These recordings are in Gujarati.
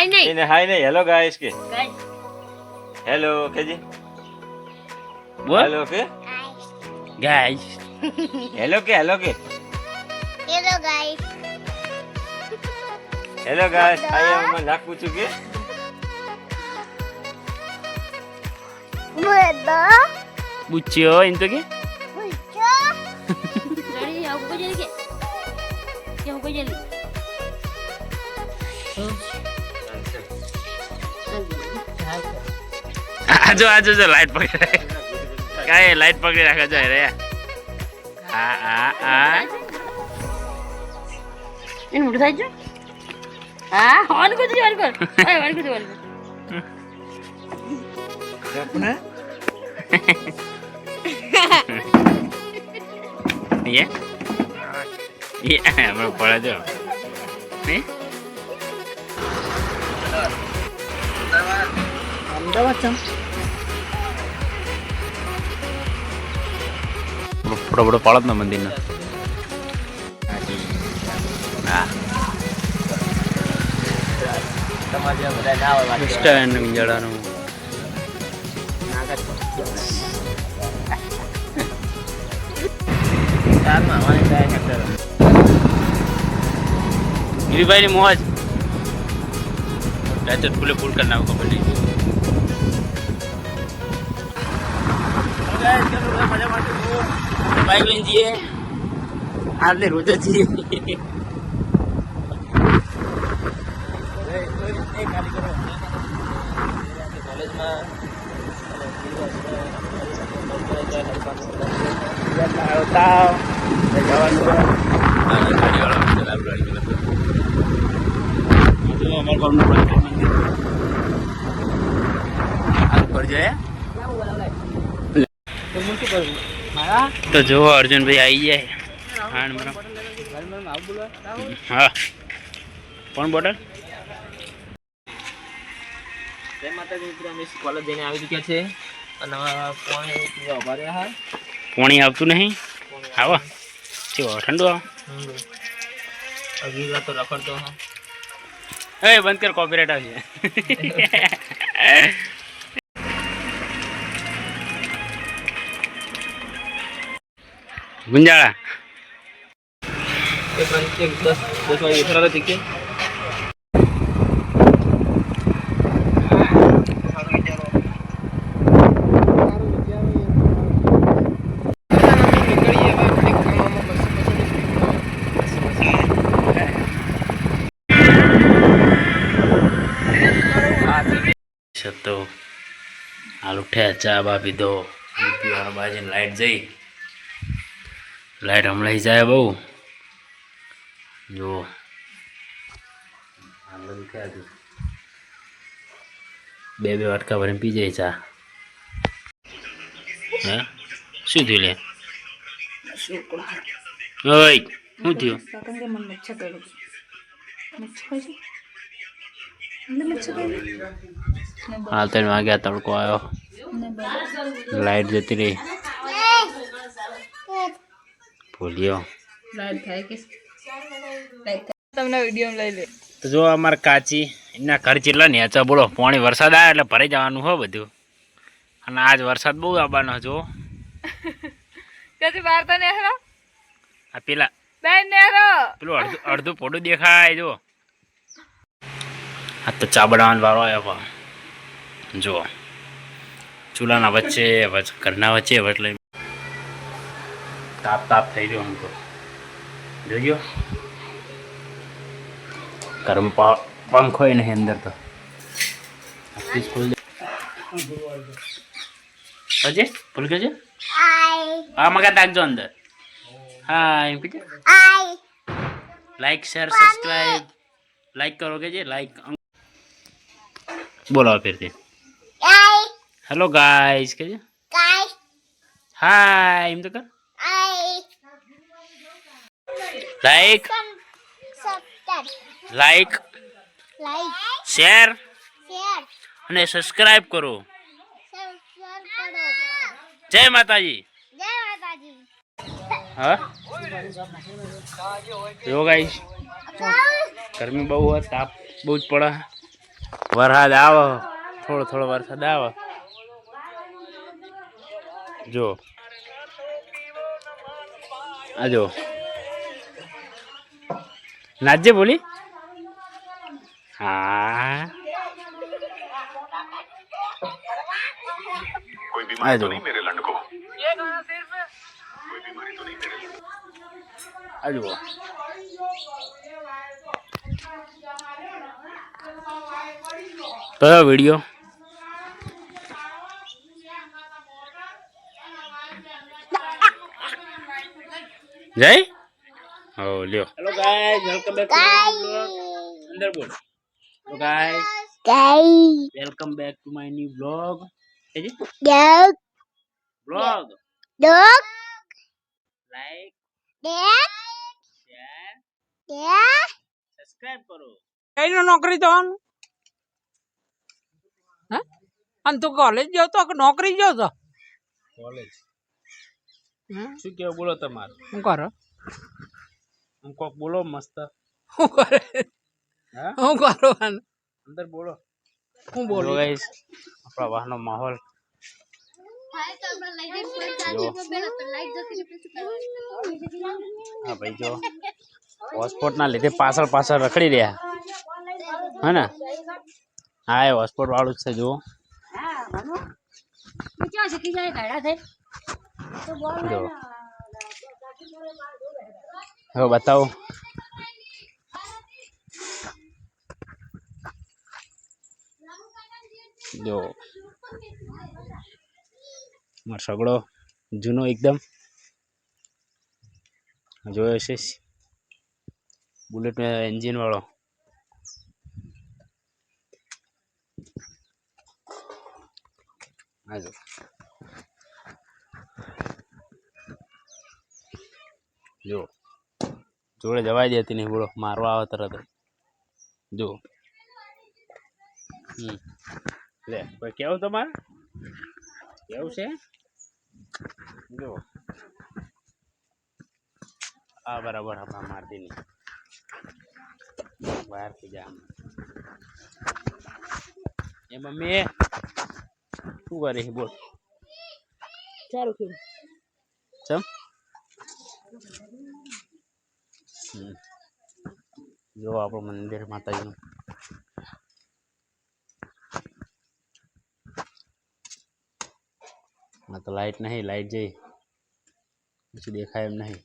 हाय नहीं इन्हें हाय नहीं हेलो गाइस के हेलो के जी बोल हेलो के गाइस हेलो के हेलो के हेलो गाइस हेलो गाइस आइए मैं लाख पूछू के बड़ा बुच्चियो इन तो के पूछो जल्दी आओ को जल्दी के क्यों को जल्दी आजो आजो जो लाइट पकड़े काय लाइट पकड़े रखा जाए रे आ इन उठ जाए जो हां ऑन को दे ऑन कर ओए ऑन को दे ऑन अपना ये हमें पड़ा जो नहीं बड़ो बड़ो पालत ना मंदिर ना સ્ટેન્ડ વિંજાડાનું गिरीभाई ની મોજ રાતે ફૂલે ફૂલ કરના ખબર નહીં બાઈક લઈને જઈએ આટલે રોજ જઈએ तो जो अर्जुन भाई आई जाए हाँ कौन बोतल कॉलेज देने આવી ચૂક્યા છે અને પાણી પીવા ઉભા રહ્યા હા પાણી આવતું નહીં આવો કેવો ઠંડુ આવો અભી તો રખડતો હા એ બંધ કર કોપીરાઇટ આવશે ગુંજાળા એક 10 વાગે ઉતરા હતી તો હાલ ઉઠ્યા ચા બા પીધો પીવાનો બાજીને લાઈટ જઈ લાઈટ હમણાં જાય બહુ જો બે વાટકા ભરીને પી જાય ચા હે શું થયું લે ઓય શું થયું हाल तेन आ गया तड़को आयो लाइट जती रही बोलियो तो जो अमर काची इना घर चेटला नीचा बोलो पानी वरसाद आया એટલે ભરાઈ જવાનું હો બધું અને આજ વરસાદ બહુ આવવાનો જો કદી બાર તો નેહરો આ પેલા બેન નેહરો પેલું અડધું પોડું દેખાય જો આ તો ચા બનાવવાનો વારો આવ્યો જો ચૂલાના વચ્ચે ઘરના વચ્ચે એટલે તાપ તાપ થઈ ગયો આમ તો જોજો ગરમ પંખો નહીં અંદર તો સ્કૂલ અજય બોલ કે છે આ મગા તાકજો અંદર હાય પીજે લાઈક શેર સબસ્ક્રાઇબ लाइक करोगे जी लाइक बोलो फिर से हेलो गाइस के हाय इम तो कर लाइक लाइक शेर અને સબસ્ક્રાઇબ કરો જય માતાજી हाँ जो गाइस गर्मी बहुत है ताप बहुत पड़ा है વરસાદ આવો, થોડો થોડો વરસાદ આવો. જો આ જો નાચજે બોલી. હા આ જો આ જુઓ. કયો વિડીયો? જય હો લ્યો. Hello guys, welcome back to my blog. અંદર બોલ. Hello guys, welcome back to my new blog. KG blog like share subscribe કરો. કઈ નોકરી જવાનું? હે? અને તું કોલેજ જાવ તો કે નોકરી જાવ તો? કોલેજ. શું કેવું બોલો તમારે? શું કરો? હું કોક બોલો મસ્ત. શું કરે? હા શું કરવાનું? અંદર બોલો. શું બોલો ગાઈસ? આપણા વાહનો માહોલ હા ભાઈ જો હોસ્પોટ ના લીધે પાછળ પાછળ રખડી રહ્યા હે ને. હા એ હોસ્પોટ વાળું જ છે. જુઓ જો હવે બતાવો. જો મારો સગડો જૂનો એકદમ જોયો છે. બુલેટ એન્જિન વાળો. હાજો જો જોડે જવાય દેતી નહીં. બોલો મારવા આવે તરત જો. લે કોઈ કેવું તમારે કેવું છે? જો હા બરાબર. આપણા મારતી નહીં બહારથી જા. એ મમ્મી શું કરે બોલ? સારું કર્યું. ચમ જો આપણું મંદિર માતાજીનું. હા તો લાઈટ નહીં. લાઈટ જઈ પછી દેખાય એમ નહીં.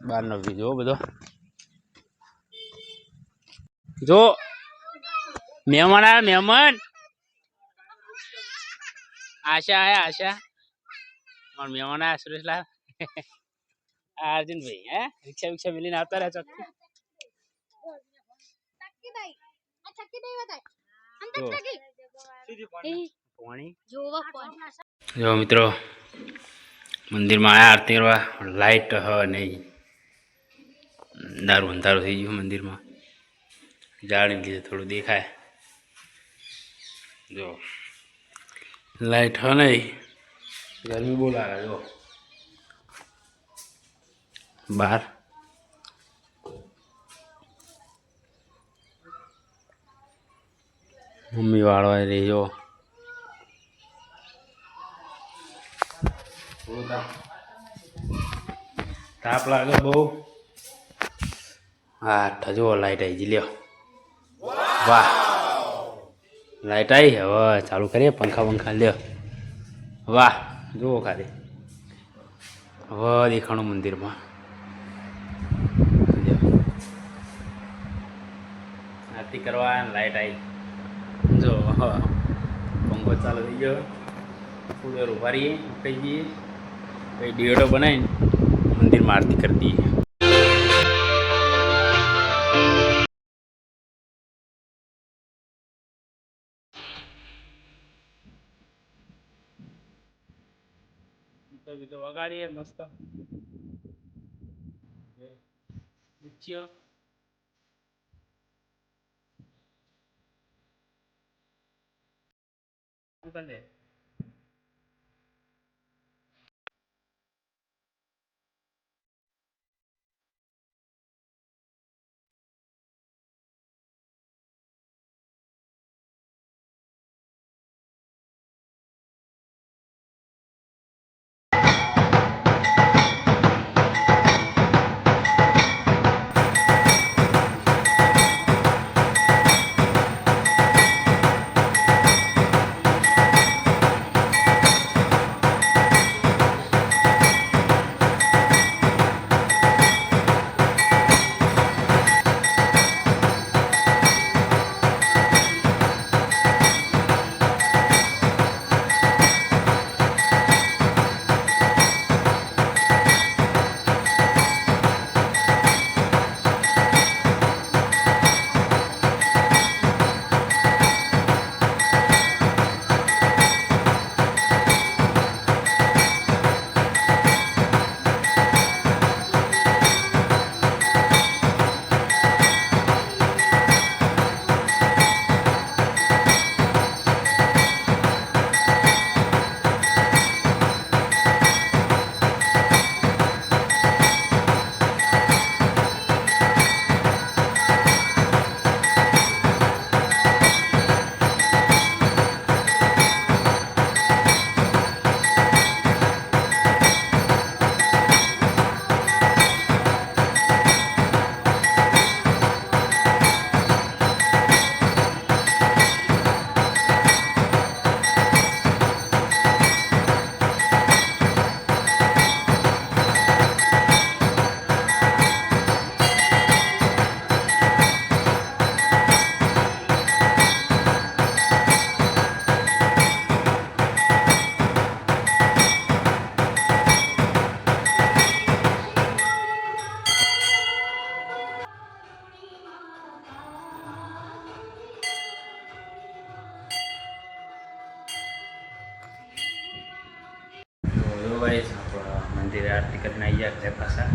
બહારનો વ્યૂ જોવો બધો. જો મહેમાન આવ્યા. મહેમાન આશા આયા. આશા મારા મહેમાન આવ્યા. સુરેશલાલ અર્જુનભાઈ હે રિક્ષા વિક્ષા મિલીને આવતા રહ્યા ચોકથી. જો મિત્રો મંદિરમાં આવ્યા આરતી કરવા. લાઈટ હ નહીં. અંધારું અંધારું થઈ ગયું મંદિરમાં. જાળી લીધે થોડું દેખાય. જો લાઈટ હ નહીં. ગરમી બહુ લાગે. જો બહાર મમ્મી વાળવા રહી. જો તાપ લાગે બહુ. હા જો લાઈટ આવી ગઈ. લ્યો વાહ લાઈટ આવી. હવે ચાલુ કરીએ પંખા પંખા. લ્યો વાહ જુઓ ખાલી હવે દેખાણું મંદિરમાં. આરતી કરવા લાઈટ આવી. જો હા પંખો ચાલુ થઈ ગયો. થોડી વાર ઉભા રહીએ. કઈ જઈએ કઈ ડિયોડો બનાવીને મંદિરમાં આરતી કરી દઈએ. તો વગાડીએ મસ્ત. ગાઈસ આપણે મંદિરે આરતી કરીને આવી ગયા ઘરે પાછા.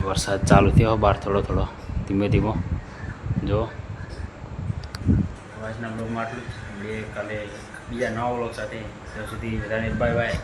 વરસાદ ચાલુ થયો બહાર થોડો થોડો ધીમે ધીમો. જો આજના બ્લોગમાં આટલું જ. મળીએ કાલે બીજા નવા બ્લોગ સાથે. ત્યાં સુધી બધાને બાય બાય.